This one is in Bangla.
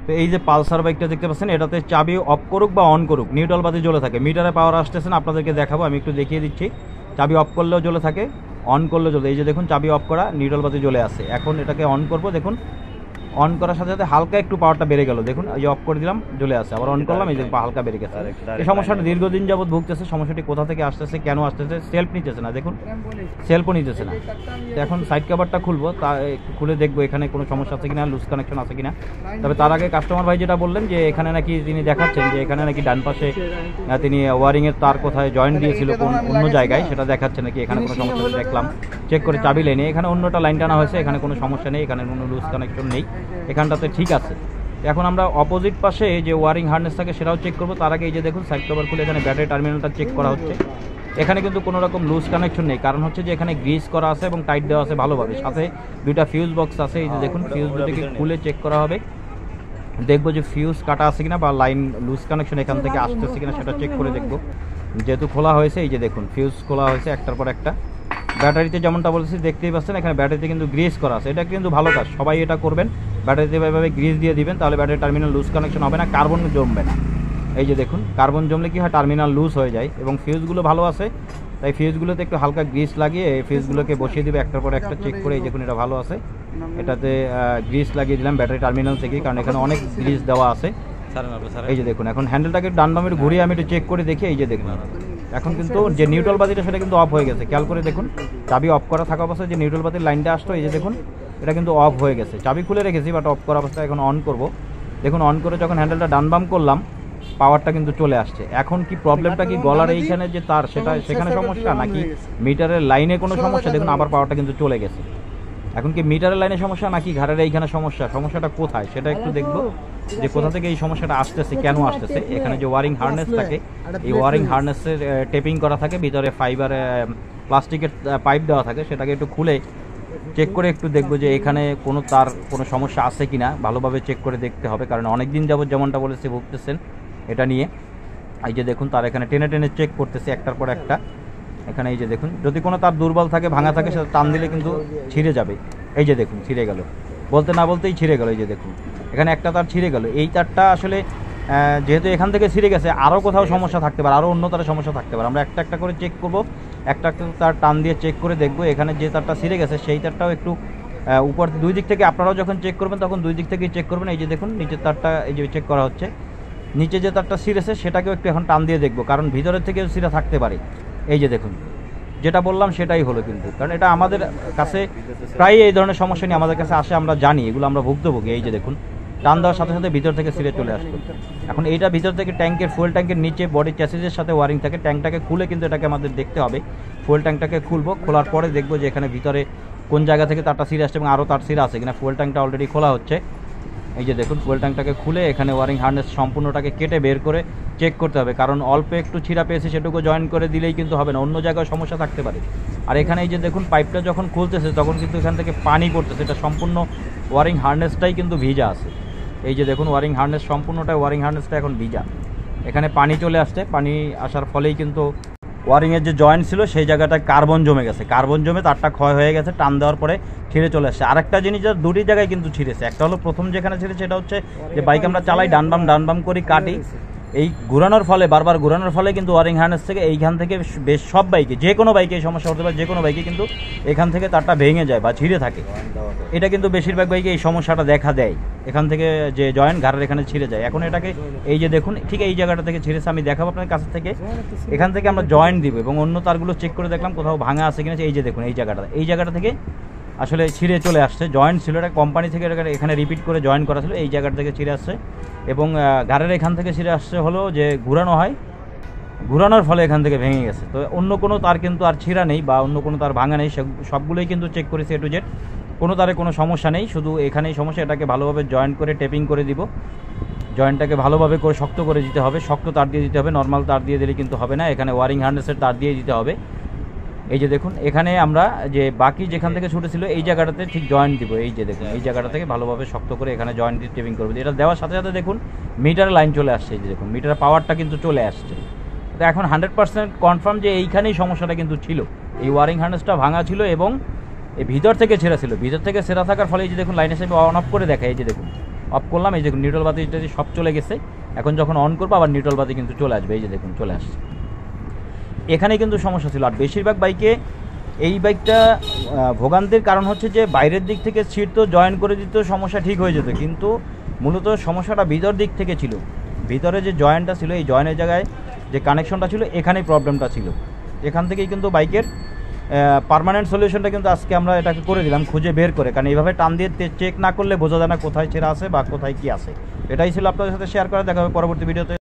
তো এই যে পালসার বাইকটা দেখতে পাচ্ছেন, এটাতে চাবি অফ করুক বা অন করুক নিউট্রাল বাতি জ্বলে থাকে। মিটারে পাওয়ার আসতেছে না, আপনাদেরকে দেখাবো, আমি একটু দেখিয়ে দিচ্ছি। চাবি অফ করলেও জ্বলে থাকে, অন করলেও জ্বলে। এই যে দেখুন চাবি অফ করা, নিউট্রাল বাতি জ্বলে আসে। এখন এটাকে অন করব, দেখুন অন করার সাথে সাথে হালকা একটু পাওয়ারটা বেড়ে গেল, দেখুন এই যে অফ করে দিলাম জ্বলে আসে, আবার অন করলাম এই যে হালকা বেড়ে গেছে। এই সমস্যাটা দীর্ঘদিন যাবত ভুগতেছে। সমস্যাটি কোথা থেকে আসতেছে, কেন আসতেছে? সেলফ নিতেছে না, দেখুন সেলফও নিতেছে না। তো এখন সাইড কভারটা খুলবো, তা একটু খুলে দেখবো এখানে কোনো সমস্যা আছে কিনা, লুজ কানেকশন আছে কিনা। তবে তার আগে কাস্টমার ভাই যেটা বললেন যে এখানে নাকি তিনি দেখাচ্ছেন যে এখানে নাকি ডান পাশে তিনি ওয়ারিংয়ের তার কোথায় জয়েন্ট দিয়েছিল কোন অন্য জায়গায়, সেটা দেখাচ্ছে নাকি এখানে কোনো সমস্যা। দেখলাম চেক করে চাবি লাইনে এখানে অন্যটা লাইন টানা হয়েছে, এখানে কোনো সমস্যা নেই, এখানে কোনো লুজ কানেকশন নেই, এখানটাতে ঠিক আছে। এখন আমরা অপোজিট পাশে যে ওয়ারিং হার্নেস থাকে সেটাও চেক করবো। তার আগে এই যে দেখুন সাইড কভার খুলে এখানে ব্যাটারি টার্মিনালটা চেক করা হচ্ছে। এখানে কিন্তু কোনো রকম লুজ কানেকশন নেই, কারণ হচ্ছে যে এখানে গ্রিস করা আছে এবং টাইট দেওয়া আছে ভালোভাবে, সাথে দুইটা ফিউজ বক্স আছে। এই যে দেখুন ফিউজ দুটোকে খুলে চেক করা হবে, দেখবো যে ফিউজ কাটা আছে কিনা বা লাইন লুজ কানেকশন এখান থেকে আসতেছে কিনা সেটা চেক করে দেখবো। যেহেতু খোলা হয়েছে, এই যে দেখুন ফিউজ খোলা হয়েছে একটার পর একটা। ব্যাটারিতে যেমনটা বলেছি দেখতেই পাচ্ছেন, এখানে ব্যাটারিতে কিন্তু গ্রিস করা আছে, এটা কিন্তু ভালো কাজ, সবাই এটা করবেন। ব্যাটারিতে এভাবে গ্রিস দিয়ে দিবেন, তাহলে ব্যাটারি টার্মিনাল লুজ কানেকশন হবে না, কার্বন জমবে না। এই যে দেখুন কার্বন জমলে কি হয়, টার্মিনাল লুজ হয়ে যায়। এবং ফিউজগুলো ভালো আছে, তাই ফিউজগুলোতে একটু হালকা গ্রিস লাগিয়ে এই ফিউজগুলোকে বসিয়ে দিবে একটার পর একটা চেক করে। এই দেখুন এটা ভালো আছে, এটাতে গ্রিস লাগিয়ে দিলাম ব্যাটারি টার্মিনাল থেকে, কারণ এখানে অনেক গ্রিস দেওয়া আছে। এই যে দেখুন এখন হ্যান্ডেলটাকে ডান বামে ঘুরিয়ে আমি একটু চেক করে দেখি। এই যে দেখুন এখন কিন্তু যে নিউট্রাল বাতিটা সেটা কিন্তু অফ হয়ে গেছে, খেয়াল করে দেখুন। চাবি অফ করা থাকা অবস্থায় যে নিউট্রাল বাতির লাইনটা আসতো, এই যে দেখুন এটা কিন্তু অফ হয়ে গেছে। চাবি খুলে রেখেছি বাট অফ করা অবস্থায় এখন অন করব। দেখুন অন করে যখন হ্যান্ডেলটা ডান বাম করলাম, পাওয়ারটা কিন্তু চলে আসছে। এখন কি প্রবলেমটা কি গলার এইখানে যে তার সেটা সেখানে সমস্যা, নাকি মিটারের লাইনে কোনো সমস্যা? দেখুন আবার পাওয়ারটা কিন্তু চলে গেছে। এখন কি মিটারের লাইনে সমস্যা নাকি ঘাড়ের এইখানে সমস্যা? সমস্যাটা কোথায় সেটা একটু দেখবো, যে কোথা থেকে এই সমস্যাটা আসতেছে, কেন আসতেছে। এখানে যে ওয়ারিং হার্নেস থাকে, এই ওয়ারিং হার্নেসের টেপিং করা থাকে, ভিতরে ফাইবার প্লাস্টিকের পাইপ দেওয়া থাকে, সেটাকে একটু খুলে চেক করে একটু দেখবো যে এখানে কোনো তার কোনো সমস্যা আছে কিনা, ভালোভাবে চেক করে দেখতে হবে। কারণ অনেক দিন যাবত যেমনটা বলেছি ভুগতেছেন এটা নিয়ে। এই যে দেখুন তার এখানে টেনে টেনে চেক করতেছে একটার পর একটা। এখানে এই যে দেখুন যদি কোনো তার দুর্বল থাকে, ভাঙা থাকে, সেটা টান দিলে কিন্তু ছিঁড়ে যাবে। এই যে দেখুন ছিঁড়ে গেল, বলতে না বলতেই ছিঁড়ে গেল। এই যে দেখুন এখানে একটা তার ছিঁড়ে গেল। এই তারটা আসলে যেহেতু এখান থেকে ছিঁড়ে গেছে, আরও কোথাও সমস্যা থাকতে পারে, আরও অন্য তারের সমস্যা থাকতে পারে। আমরা একটা একটা করে চেক করব, একটা একটা তার টান দিয়ে চেক করে দেখবো। এখানে যে তারটা ছিঁড়ে গেছে সেই তারটাও একটু উপর দুই দিক থেকে, আপনারাও যখন চেক করবেন তখন দুই দিক থেকেই চেক করবেন। এই যে দেখুন নিচের তারটা এই যে চেক করা হচ্ছে, নিচে যে তারটা ছিঁড়েছে সেটাকেও একটু এখন টান দিয়ে দেখবো, কারণ ভিতরের থেকেও ছিঁড়া থাকতে পারে। এই যে দেখুন যেটা বললাম সেটাই হলো কিন্তু, কারণ এটা আমাদের কাছে প্রায় এই ধরনের সমস্যা নিয়ে আমাদের কাছে আসে, আমরা জানি এগুলো, আমরা ভুক্তভোগী। এই যে দেখুন টান দেওয়ার সাথে সাথে ভিতর থেকে ছিঁড়ে চলে আসলো। এখন এইটা ভিতর থেকে ট্যাঙ্কের ফুয়েল ট্যাঙ্কের নিচে বডি চ্যাসিসের সাথে ওয়ারিং থাকে, ট্যাঙ্কটাকে খুলে কিন্তু এটাকে আমাদের দেখতে হবে। ফুয়েল ট্যাঙ্কটাকে খুলবো, খোলার পরে দেখবো যে এখানে ভিতরে কোন জায়গা থেকে তারটা ছিঁড়ে আসছে এবং আরও তার ছিঁড়া আছে কিনা। ফুয়েল ট্যাঙ্কটা অলরেডি খোলা হচ্ছে। এই যে দেখুন ফুয়েল ট্যাঙ্কটাকে খুলে এখানে ওয়ারিং হার্নেস সম্পূর্ণটাকে কেটে বের করে চেক করতে হবে, কারণ অল্প একটু ছিঁড়া পেয়েছে সেটুকু জয়েন করে দিলেই কিন্তু হবে না, অন্য জায়গায় সমস্যা থাকতে পারে। আর এখানে এই যে দেখুন পাইপটা যখন খুলতেছে তখন কিন্তু এখান থেকে পানি পড়তেছে, এটা সম্পূর্ণ ওয়ারিং হার্নেসটাই কিন্তু ভিজা আছে। এই যে দেখুন ওয়ারিং হার্নেস সম্পূর্ণটাই, ওয়ারিং হার্নেসটা এখন ভিজা, এখানে পানি চলে আসছে। পানি আসার ফলেই কিন্তু ওয়ারিংয়ের যে জয়েন্ট ছিল সেই জায়গাটায় কার্বন জমে গেছে, কার্বন জমে তারটা ক্ষয় হয়ে গেছে, টান দেওয়ার পরে ছিঁড়ে চলে আসছে। আরেকটা জিনিস দুটি জায়গায় কিন্তু ছিঁড়েছে, একটা হলো প্রথম যেখানে ছিঁড়েছে সেটা হচ্ছে যে বাইক আমরা চালাই ডান বাম করি কাটি, এই ঘুরানোর ফলে বারবার ঘুরানোর ফলে কিন্তু ওয়ারিং হার্নেস থেকে এইখান থেকে বেশ সব বাইকে, যে কোনো বাইকে এই সমস্যা হতে পারে, যে কোনো বাইকে কিন্তু এখান থেকে তারটা ভেঙে যায় বা ছিঁড়ে থাকে। এটা কিন্তু বেশিরভাগ বাইকে এই সমস্যাটা দেখা দেয়, এখান থেকে যে জয়েন্ট ঘাড়ের এখানে ছিঁড়ে যায়। এখন এটাকে এই যে দেখুন ঠিক এই জায়গাটা থেকে ছিঁড়েছে, আমি দেখাবো আপনার কাছ থেকে। এখান থেকে আমরা জয়েন্ট দিব এবং অন্য তারগুলো চেক করে দেখলাম কোথাও ভাঙা আছে কিনা। এই যে দেখুন এই জায়গাটা থেকে আসলে ছিঁড়ে চলে আসছে, জয়েন্ট ছিল, এটা কোম্পানি থেকে এখানে রিপিট করে জয়েন্ট করা ছিল, এই জায়গাটা থেকে ছিঁড়ে আসছে। এবং ঘাড়ের এখান থেকে ছিঁড়ে আসছে হলো যে ঘুরানো হয়, ঘুরানোর ফলে এখান থেকে ভেঙে গেছে। তো অন্য কোনো তার কিন্তু আর ছিঁড়া নেই বা অন্য কোনো তার ভাঙা নেই, সবগুলোই কিন্তু চেক করেছি এ টু জেড, কোনো তারে কোনো সমস্যা নেই, শুধু এখানেই সমস্যা। এটাকে ভালোভাবে জয়েন্ট করে টেপিং করে দিব, জয়েন্টটাকে ভালোভাবে করে শক্ত করে দিতে হবে, শক্ত তার দিয়ে দিতে হবে, নর্মাল তার দিয়ে দিলে কিন্তু হবে না, এখানে ওয়ারিং হার্নেসের তার দিয়ে দিতে হবে। এই যে দেখুন এখানে আমরা যে বাকি যেখান থেকে ছুটেছিল এই জায়গাটাতে ঠিক জয়েন্ট দিব। এই যে দেখুন এই জায়গাটা থেকে ভালোভাবে শক্ত করে এখানে জয়েন্ট দিয়ে টেপিং করবে। এটা দেওয়ার সাথে সাথে দেখুন মিটার লাইন চলে আসছে, এই যে দেখুন মিটারের পাওয়ারটা কিন্তু চলে আসছে। তো এখন 100% কনফার্ম যে এইখানেই সমস্যাটা কিন্তু ছিল, এই ওয়ারিং হার্নেসটা ভাঙা ছিল এবং এই ভিতর থেকে ছেঁড়া ছিল। ভিতর থেকে ছেঁড়া থাকার ফলে এই যে দেখুন লাইনের সাথে অন অফ করে দেখায়, এই যে দেখুন অফ করলাম, এই যে নিউট্রাল বাতি সব চলে গেছে। এখন যখন অন করবো আবার নিউট্রাল বাতি কিন্তু চলে আসবে, এই যে দেখুন চলে আসছে। এখানে কিন্তু সমস্যা ছিল। আর বেশিরভাগ বাইকে এই বাইকটা ভোগান্তির কারণ হচ্ছে যে বাইরের দিক থেকে সিট তো জয়েন করে দিত, সমস্যা ঠিক হয়ে যেত, কিন্তু মূলত সমস্যাটা ভিতর দিক থেকে ছিল। ভিতরে যে জয়েন্টটা ছিল, এই জয়েন্টের জায়গায় যে কানেকশনটা ছিল, এখানেই প্রবলেমটা ছিল। এখান থেকেই কিন্তু বাইকের পার্মানেন্ট সলিউশনটা কিন্তু আজকে আমরা এটাকে করে দিলাম খুঁজে বের করে, কারণ এইভাবে টান দিয়ে চেক না করলে বোঝা যায় না কোথায় ছেঁড়া আছে বা কোথায় কী আছে। এটাই ছিল আপনাদের সাথে শেয়ার করা। দেখা হবে পরবর্তী ভিডিওতে।